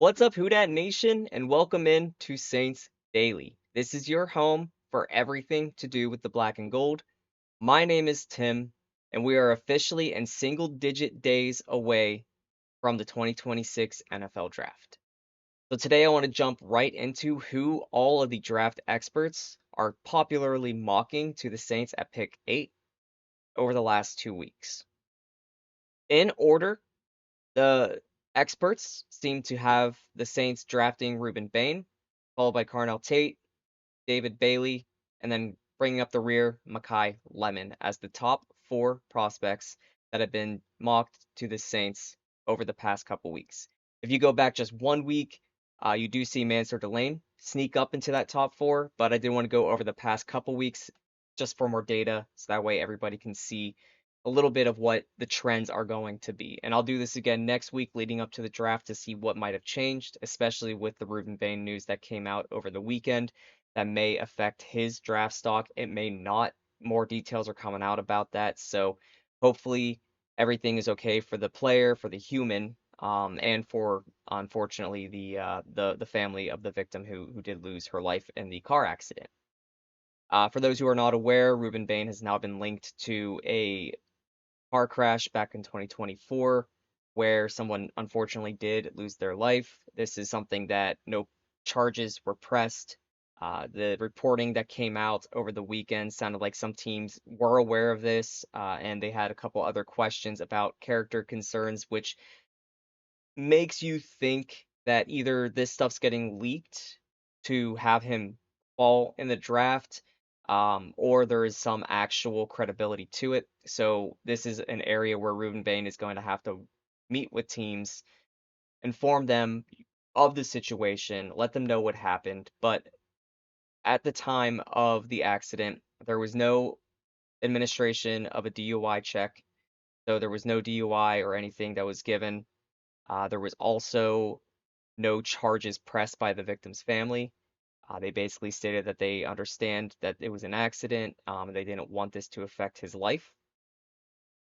What's up, Houdat Nation, and welcome in to Saints Daily. This is your home for everything to do with the black and gold. My name is Tim, and we are officially and single-digit days away from the 2026 NFL Draft. So today I want to jump right into who all of the draft experts are popularly mocking to the Saints at pick 8 over the last 2 weeks. In order, the experts seem to have the Saints drafting Ruben Bain, followed by Carnell Tate, David Bailey, and then bringing up the rear, Makai Lemon as the top four prospects that have been mocked to the Saints over the past couple weeks. If you go back just 1 week, you do see Mansour Delane sneak up into that top four, but I did want to go over the past couple weeks just for more data, so that way everybody can see a little bit of what the trends are going to be. And I'll do this again next week leading up to the draft to see what might have changed, especially with the Ruben Bain news that came out over the weekend that may affect his draft stock. It may not. More details are coming out about that. So hopefully everything is okay for the player, for the human, and for unfortunately the family of the victim who did lose her life in the car accident. For those who are not aware, Ruben Bain has now been linked to a car crash back in 2024 where someone unfortunately did lose their life. This is something that no charges were pressed. The reporting that came out over the weekend sounded like some teams were aware of this, and they had a couple other questions about character concerns, which makes you think that either this stuff's getting leaked to have him fall in the draft, or there is some actual credibility to it. So this is an area where Ruben Bain is going to have to meet with teams, inform them of the situation, let them know what happened. But at the time of the accident, there was no administration of a DUI check. So there was no DUI or anything that was given. There was also no charges pressed by the victim's family. They basically stated that they understand that it was an accident. They didn't want this to affect his life.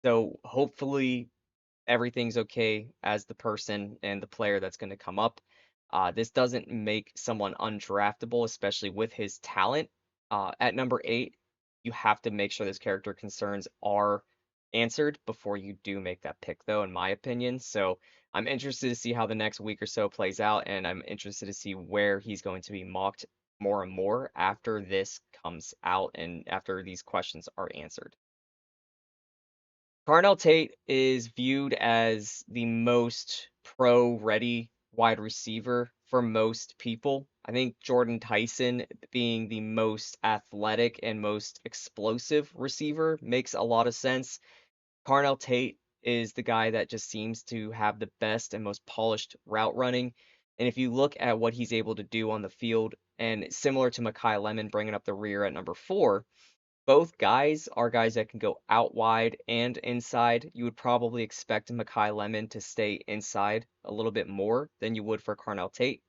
So hopefully everything's okay as the person and the player that's going to come up. This doesn't make someone undraftable, especially with his talent. At number 8, you have to make sure those character concerns are answered before you do make that pick, though, in my opinion. So I'm interested to see how the next week or so plays out, and I'm interested to see where he's going to be mocked more and more after this comes out and after these questions are answered. Carnell Tate is viewed as the most pro-ready wide receiver for most people. I think Jordan Tyson being the most athletic and most explosive receiver makes a lot of sense. Carnell Tate is the guy that just seems to have the best and most polished route running. And if you look at what he's able to do on the field, and similar to Makai Lemon bringing up the rear at number 4, both guys are guys that can go out wide and inside. You would probably expect Makai Lemon to stay inside a little bit more than you would for Carnell Tate,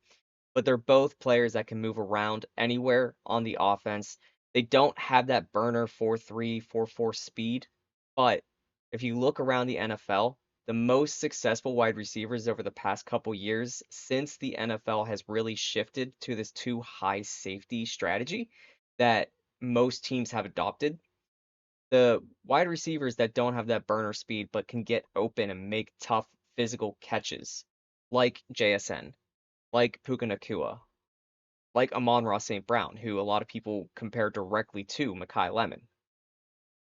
but they're both players that can move around anywhere on the offense. They don't have that burner 4.3, 4.4 speed, but if you look around the NFL, the most successful wide receivers over the past couple years, since the NFL has really shifted to this too high safety strategy that most teams have adopted, the wide receivers that don't have that burner speed but can get open and make tough physical catches, like JSN, like Puka Nacua, like Amon-Ra St. Brown, who a lot of people compare directly to Makai Lemon.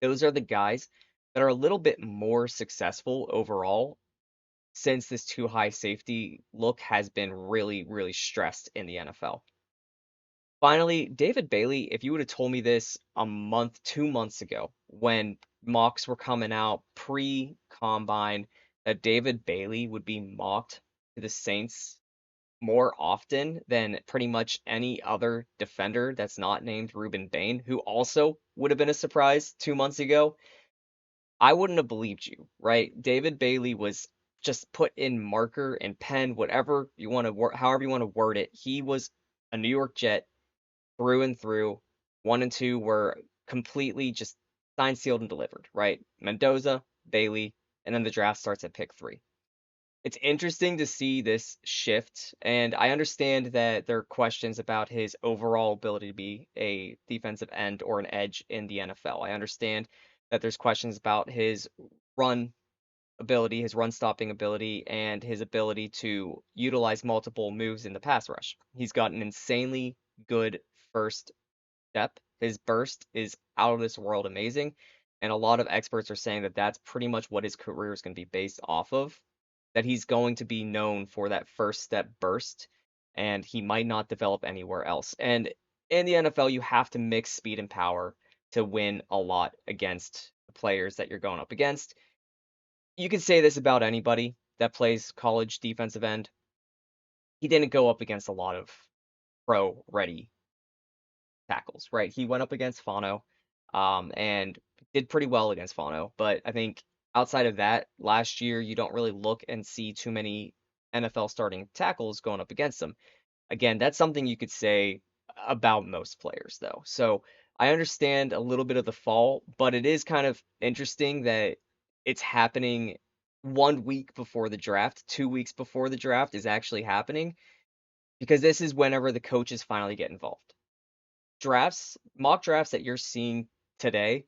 Those are the guys that are a little bit more successful overall since this too high safety look has been really, really stressed in the NFL. Finally, David Bailey, if you would have told me this a month, 2 months ago, when mocks were coming out pre-combine, that David Bailey would be mocked to the Saints more often than pretty much any other defender that's not named Ruben Bain, who also would have been a surprise 2 months ago, I wouldn't have believed you, right? David Bailey was just put in marker and pen, whatever you want to, however you want to word it. He was a New York Jet through and through. 1 and 2 were completely just signed, sealed, and delivered, right? Mendoza, Bailey, and then the draft starts at pick 3. It's interesting to see this shift, and I understand that there are questions about his overall ability to be a defensive end or an edge in the NFL. I understand that there's questions about his run ability, his run stopping ability, and his ability to utilize multiple moves in the pass rush. He's got an insanely good first step. His burst is out of this world amazing. And a lot of experts are saying that that's pretty much what his career is going to be based off of, that he's going to be known for that first step burst, and he might not develop anywhere else. And in the NFL, you have to mix speed and power to win a lot against the players that you're going up against. You can say this about anybody that plays college defensive end. He didn't go up against a lot of pro ready tackles, right? He went up against Fano, and did pretty well against Fano. But I think outside of that, last year you don't really look and see too many NFL starting tackles going up against him. Again, that's something you could say about most players, though. So I understand a little bit of the fall, but it is kind of interesting that it's happening 1 week before the draft, 2 weeks before the draft is actually happening, because this is whenever the coaches finally get involved. Mock drafts that you're seeing today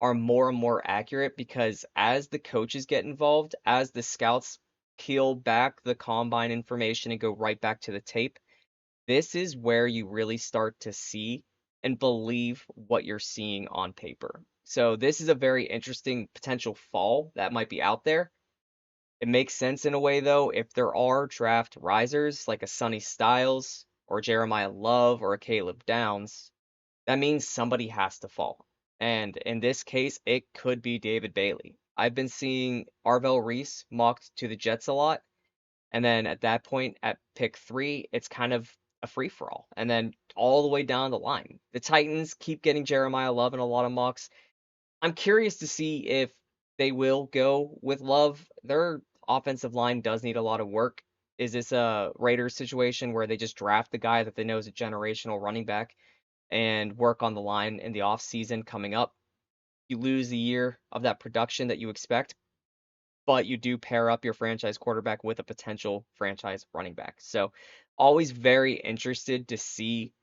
are more and more accurate because as the coaches get involved, as the scouts peel back the combine information and go right back to the tape, this is where you really start to see and believe what you're seeing on paper. So this is a very interesting potential fall that might be out there. It makes sense in a way though, if there are draft risers like a Sonny Styles or Jeremiah Love or a Caleb Downs, that means somebody has to fall. And in this case, it could be David Bailey. I've been seeing Arvell Reese mocked to the Jets a lot. And then at that point, at pick 3, it's kind of a free for all. And then all the way down the line, the Titans keep getting Jeremiah Love in a lot of mocks. I'm curious to see if they will go with Love. Their offensive line does need a lot of work. Is this a Raiders situation where they just draft the guy that they know is a generational running back and work on the line in the offseason coming up? You lose a year of that production that you expect, but you do pair up your franchise quarterback with a potential franchise running back. So, always very interested to see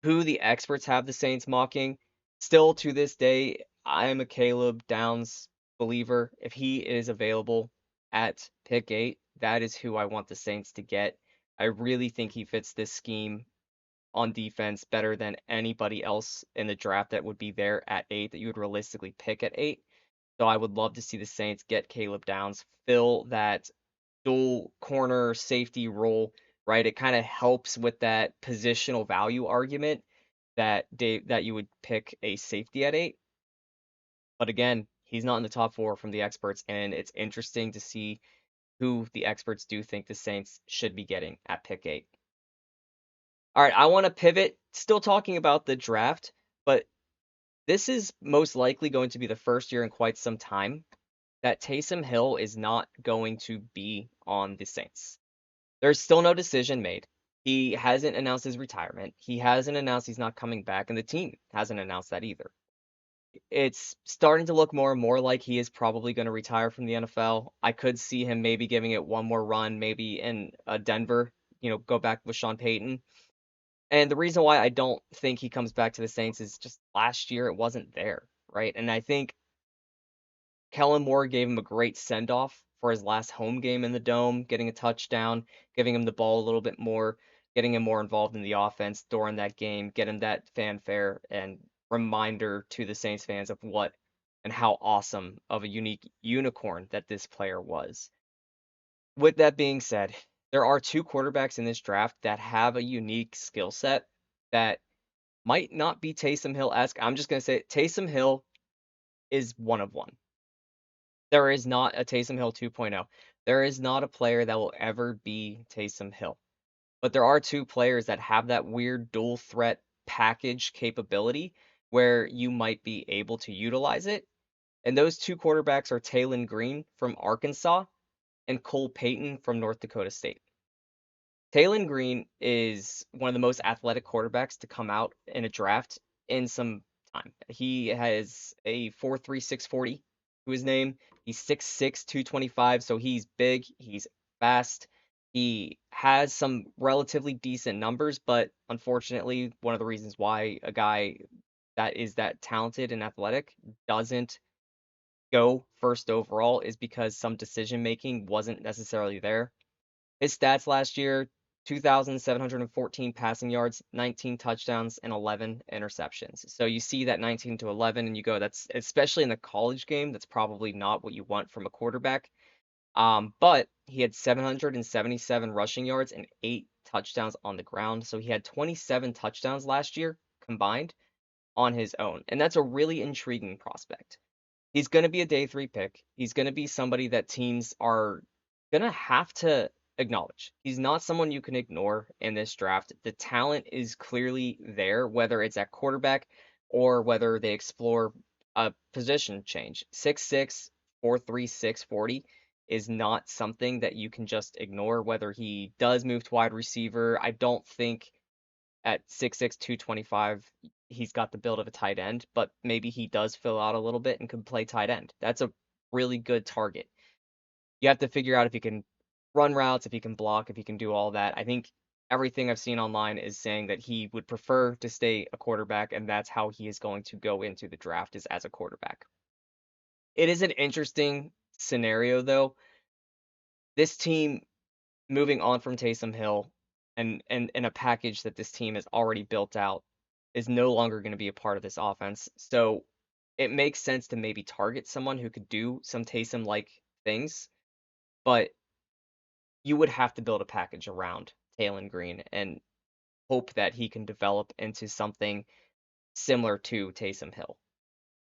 who the experts have the Saints mocking. Still to this day, I am a Caleb Downs believer. If he is available at pick 8, that is who I want the Saints to get. I really think he fits this scheme on defense better than anybody else in the draft that would be there at 8 that you would realistically pick at 8. So I would love to see the Saints get Caleb Downs, fill that dual corner safety role, right? It kind of helps with that positional value argument that that you would pick a safety at 8. But again, he's not in the top 4 from the experts, and it's interesting to see who the experts do think the Saints should be getting at pick 8. All right, I want to pivot, still talking about the draft, but this is most likely going to be the first year in quite some time that Taysom Hill is not going to be on the Saints. There's still no decision made. He hasn't announced his retirement. He hasn't announced he's not coming back, and the team hasn't announced that either. It's starting to look more and more like he is probably going to retire from the NFL. I could see him maybe giving it one more run, maybe in Denver, go back with Sean Payton. And the reason why I don't think he comes back to the Saints is just last year it wasn't there, right? And I think Kellen Moore gave him a great send off for his last home game in the Dome, getting a touchdown, giving him the ball a little bit more, getting him more involved in the offense during that game, get him that fanfare and reminder to the Saints fans of what and how awesome of a unique unicorn that this player was. With that being said, there are 2 quarterbacks in this draft that have a unique skill set that might not be Taysom Hill-esque. I'm just going to say Taysom Hill is one of one. There is not a Taysom Hill 2.0. There is not a player that will ever be Taysom Hill. But there are 2 players that have that weird dual threat package capability where you might be able to utilize it. And those 2 quarterbacks are Taylon Green from Arkansas and Cole Payton from North Dakota State. Taylon Green is one of the most athletic quarterbacks to come out in a draft in some time. He has a 4.36 40 to his name. He's 6'6", 225, so he's big. He's fast. He has some relatively decent numbers, but unfortunately, one of the reasons why a guy that is that talented and athletic doesn't go first overall is because some decision making wasn't necessarily there. His stats last year: 2,714 passing yards, 19 touchdowns, and 11 interceptions. So you see that 19 to 11, and you go, that's, especially in the college game, that's probably not what you want from a quarterback. But he had 777 rushing yards and 8 touchdowns on the ground. So he had 27 touchdowns last year combined on his own. And that's a really intriguing prospect. He's going to be a day three pick. He's going to be somebody that teams are going to have to acknowledge. He's not someone you can ignore in this draft. The talent is clearly there, whether it's at quarterback or whether they explore a position change. 6'6", 4'3", 640 is not something that you can just ignore. Whether he does move to wide receiver, I don't think at 6'6", 225, he's got the build of a tight end, but maybe he does fill out a little bit and can play tight end. That's a really good target. You have to figure out if he can run routes, if he can block, if he can do all that. I think everything I've seen online is saying that he would prefer to stay a quarterback, and that's how he is going to go into the draft, is as a quarterback. It is an interesting scenario, though. This team, moving on from Taysom Hill and a package that this team has already built out, is no longer going to be a part of this offense. So it makes sense to maybe target someone who could do some Taysom-like things, but you would have to build a package around Taylon Green and hope that he can develop into something similar to Taysom Hill.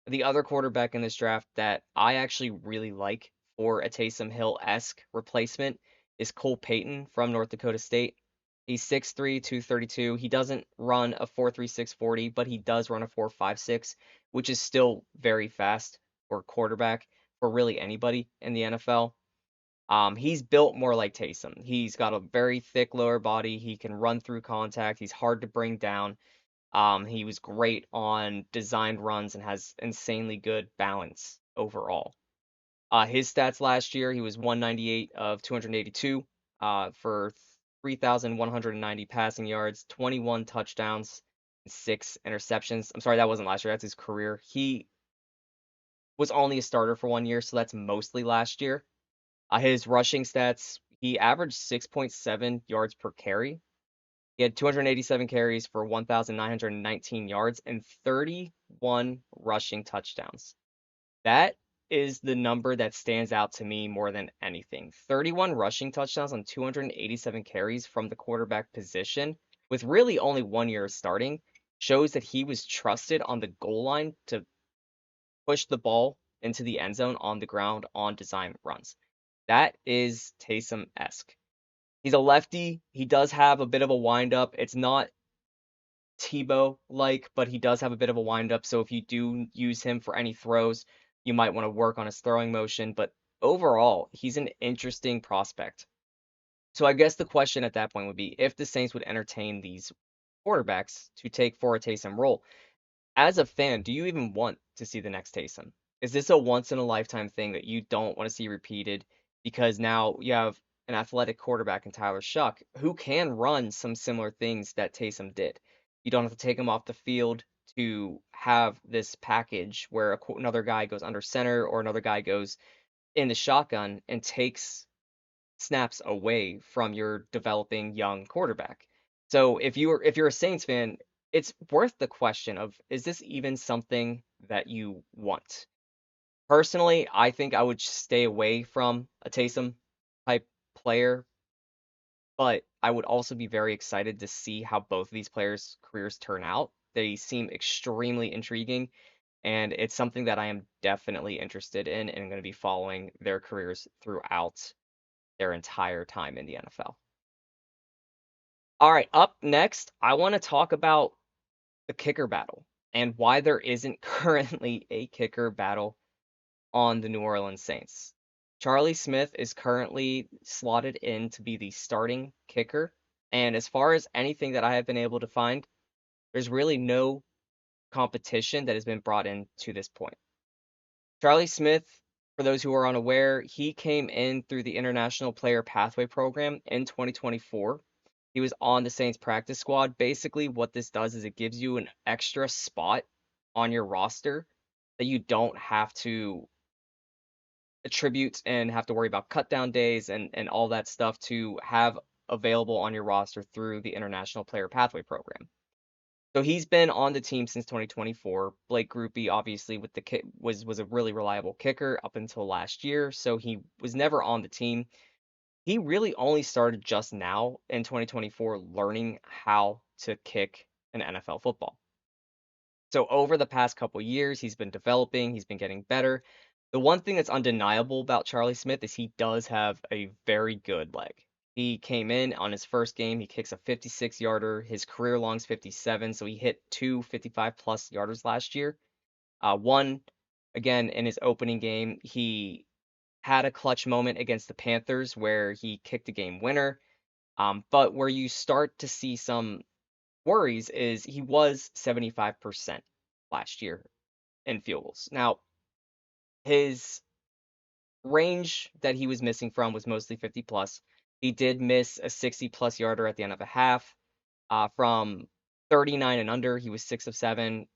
The other quarterback in this draft that I actually really like for a Taysom Hill-esque replacement is Cole Payton from North Dakota State. He's 6'3", 232. He doesn't run a 4.36 40, but he does run a 4.56, which is still very fast for a quarterback for really anybody in the NFL. He's built more like Taysom. He's got a very thick lower body. He can run through contact. He's hard to bring down. He was great on designed runs and has insanely good balance overall. His stats last year: he was 198 of 282 for 3,190 passing yards, 21 touchdowns, and 6 interceptions. I'm sorry, that wasn't last year. That's his career. He was only a starter for 1 year, so that's mostly last year. His rushing stats: he averaged 6.7 yards per carry. He had 287 carries for 1,919 yards and 31 rushing touchdowns. That is the number that stands out to me more than anything. 31 rushing touchdowns on 287 carries from the quarterback position, with really only 1 year starting, shows that he was trusted on the goal line to push the ball into the end zone on the ground on design runs. That is Taysom-esque. He's a lefty. He does have a bit of a windup. It's not Tebow like, but he does have a bit of a windup. So if you do use him for any throws, you might want to work on his throwing motion. But overall, he's an interesting prospect. So I guess the question at that point would be if the Saints would entertain these quarterbacks to take for a Taysom role. As a fan, do you even want to see the next Taysom? Is this a once in a lifetime thing that you don't want to see repeated because now you have an athletic quarterback in Tyler Shuck who can run some similar things that Taysom did? You don't have to take him off the field to have this package where another guy goes under center or another guy goes in the shotgun and takes snaps away from your developing young quarterback. So if you're a Saints fan, it's worth the question of, is this even something that you want? Personally, I think I would stay away from a Taysom type player, but I would also be very excited to see how both of these players' careers turn out. They seem extremely intriguing, and it's something that I am definitely interested in and I'm going to be following their careers throughout their entire time in the NFL. All right, up next, I want to talk about the kicker battle and why there isn't currently a kicker battle on the New Orleans Saints. Charlie Smith is currently slotted in to be the starting kicker, and as far as anything that I have been able to find, there's really no competition that has been brought in to this point. Charlie Smith For those who are unaware, he came in through the International Player Pathway Program in 2024. He was on the Saints practice squad. Basically, what this does is it gives you an extra spot on your roster that you don't have to attribute and have to worry about cut down days and all that stuff to have available on your roster through the International Player Pathway Program. So he's been on the team since 2024. Blake Grupe, obviously, with the kick was a really reliable kicker up until last year, so he was never on the team. He really only started just now in 2024 learning how to kick an NFL football. So over the past couple years, he's been developing, he's been getting better. The one thing that's undeniable about Charlie Smith is he does have a very good leg. He came in on his first game, he kicks a 56-yarder. His career long's 57, so he hit two 55-plus yarders last year. One, again, in his opening game, he had a clutch moment against the Panthers where he kicked a game winner. But where you start to see some worries is he was 75% last year in field goals. Now, his range that he was missing from was mostly 50 plus. He did miss a 60 plus yarder at the end of a half. From 39 and under, he was 6 of 7.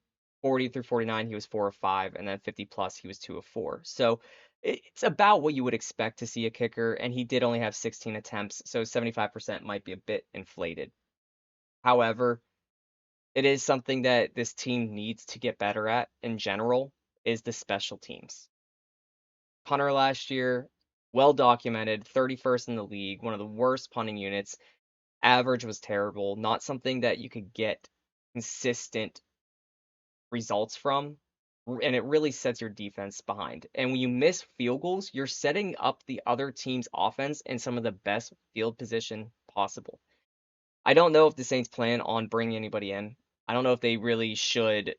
40 through 49, he was 4 of 5. And then 50 plus, he was 2 of 4. So it's about what you would expect to see a kicker. And he did only have 16 attempts. So 75% might be a bit inflated. However, it is something that this team needs to get better at in general is the special teams. Punter last year, well documented, 31st in the league, one of the worst punting units. Average was terrible, not something that you could get consistent results from. And it really sets your defense behind. And when you miss field goals, you're setting up the other team's offense in some of the best field position possible. I don't know if the Saints plan on bringing anybody in. I don't know if they really should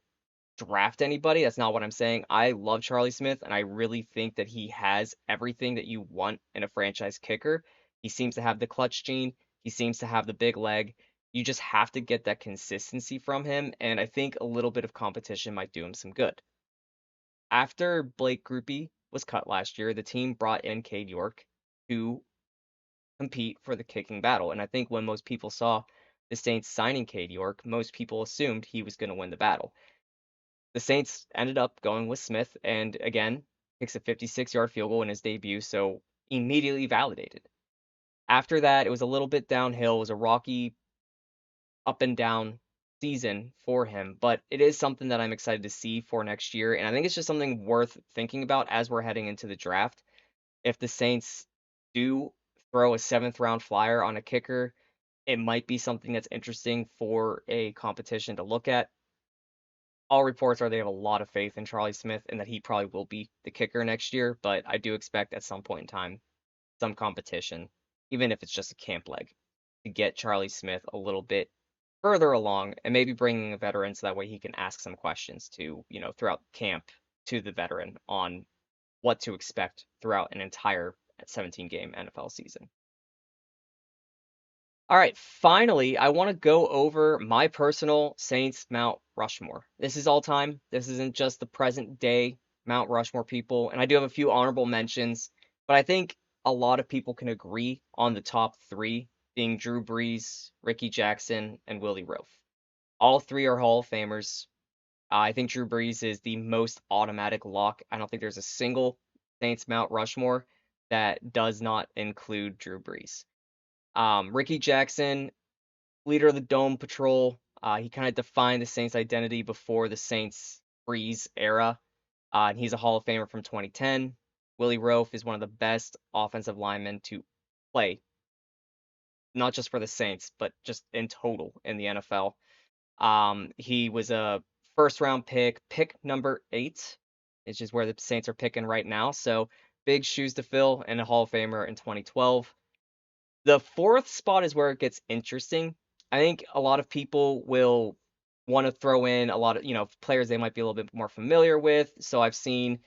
draft anybody. That's not what I'm saying. I love Charlie Smith, and I really think that he has everything that you want in a franchise kicker. He seems to have the clutch gene. He seems to have the big leg. You just have to get that consistency from him, and I think a little bit of competition might do him some good. After Blake Grupe was cut last year, the team brought in Cade York to compete for the kicking battle. And I think when most people saw the Saints signing Cade York, most people assumed he was going to win the battle. The Saints ended up going with Smith, and again, kicks a 56-yard field goal in his debut, so immediately validated. After that, it was a little bit downhill. It was a rocky up and down season for him, but it is something that I'm excited to see for next year, and I think it's just something worth thinking about as we're heading into the draft. If the Saints do throw a seventh round flyer on a kicker, it might be something that's interesting for a competition to look at. All reports are they have a lot of faith in Charlie Smith and that he probably will be the kicker next year, but I do expect at some point in time some competition, even if it's just a camp leg, to get Charlie Smith a little bit further along and maybe bringing a veteran so that way he can ask some questions to, throughout camp to the veteran on what to expect throughout an entire 17 game NFL season. All right, finally, I want to go over my personal Saints Mount Rushmore. This is all time. This isn't just the present day Mount Rushmore people. And I do have a few honorable mentions, but I think a lot of people can agree on the top three being Drew Brees, Ricky Jackson, and Willie Roaf. All three are Hall of Famers. I think Drew Brees is the most automatic lock. I don't think there's a single Saints Mount Rushmore that does not include Drew Brees. Ricky Jackson, leader of the Dome Patrol. He kind of defined the Saints' identity before the Saints Brees era. And he's a Hall of Famer from 2010. Willie Roaf is one of the best offensive linemen to play, not just for the Saints, but just in total in the NFL. He was a first round pick number 8, which is where the Saints are picking right now. So big shoes to fill and a Hall of Famer in 2012. The fourth spot is where it gets interesting. I think a lot of people will want to throw in a lot of, players they might be a little bit more familiar with. So I've seen,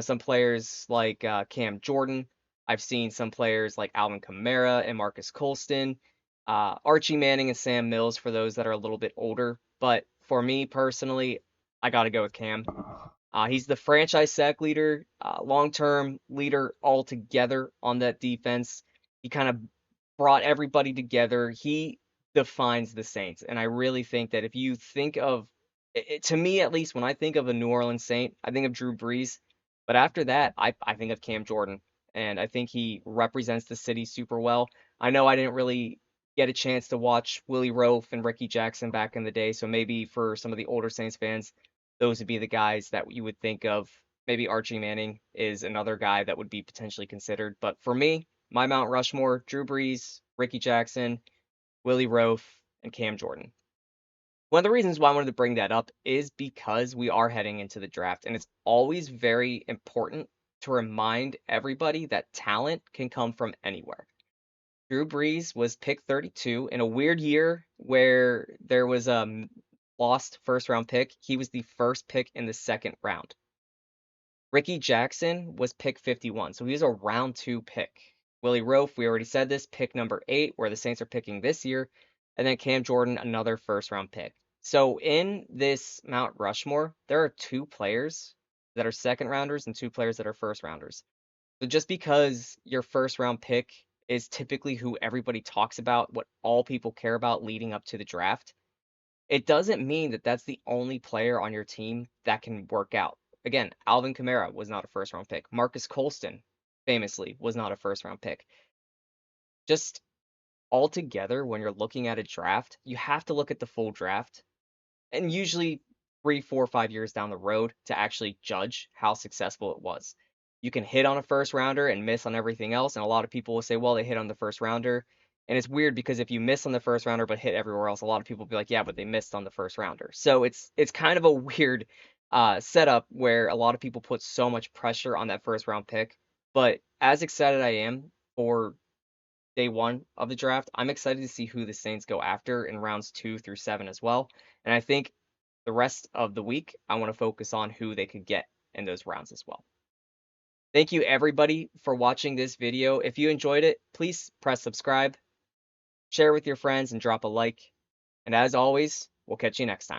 some players like Cam Jordan. I've seen some players like Alvin Kamara and Marcus Colston, Archie Manning and Sam Mills for those that are a little bit older. But for me personally, I got to go with Cam. He's the franchise sack leader, long-term leader altogether on that defense. He kind of brought everybody together. He defines the Saints, and I really think that if you think of, to me at least, when I think of a New Orleans Saint, I think of Drew Brees. But after that, I think of Cam Jordan, and I think he represents the city super well. I know I didn't really get a chance to watch Willie Roaf and Ricky Jackson back in the day, so maybe for some of the older Saints fans, those would be the guys that you would think of. Maybe Archie Manning is another guy that would be potentially considered. But for me, my Mount Rushmore: Drew Brees, Ricky Jackson, Willie Roaf, and Cam Jordan. One of the reasons why I wanted to bring that up is because we are heading into the draft, and it's always very important to remind everybody that talent can come from anywhere. Drew Brees was pick 32 in a weird year where there was a lost first round pick. He was the first pick in the second round. Ricky Jackson was pick 51, so he was a round 2 pick. Willie Roaf, we already said this, pick number 8, where the Saints are picking this year. And then Cam Jordan, another first round pick. So in this Mount Rushmore, there are 2 players that are second rounders and 2 players that are first rounders. So just because your first round pick is typically who everybody talks about, what all people care about leading up to the draft, it doesn't mean that that's the only player on your team that can work out. Again, Alvin Kamara was not a first round pick. Marcus Colston, famously, was not a first round pick. Just altogether, when you're looking at a draft, you have to look at the full draft, and usually 3, 4, 5 years down the road to actually judge how successful it was. You can hit on a first rounder and miss on everything else, and a lot of people will say, well, they hit on the first rounder. And it's weird because if you miss on the first rounder but hit everywhere else, a lot of people will be like, yeah, but they missed on the first rounder. So it's kind of a weird setup where a lot of people put so much pressure on that first round pick. But as excited I am for day one of the draft, I'm excited to see who the Saints go after in rounds 2 through 7 as well. And I think the rest of the week, I want to focus on who they could get in those rounds as well. Thank you everybody for watching this video. If you enjoyed it, please press subscribe, share with your friends, and drop a like. And as always, we'll catch you next time.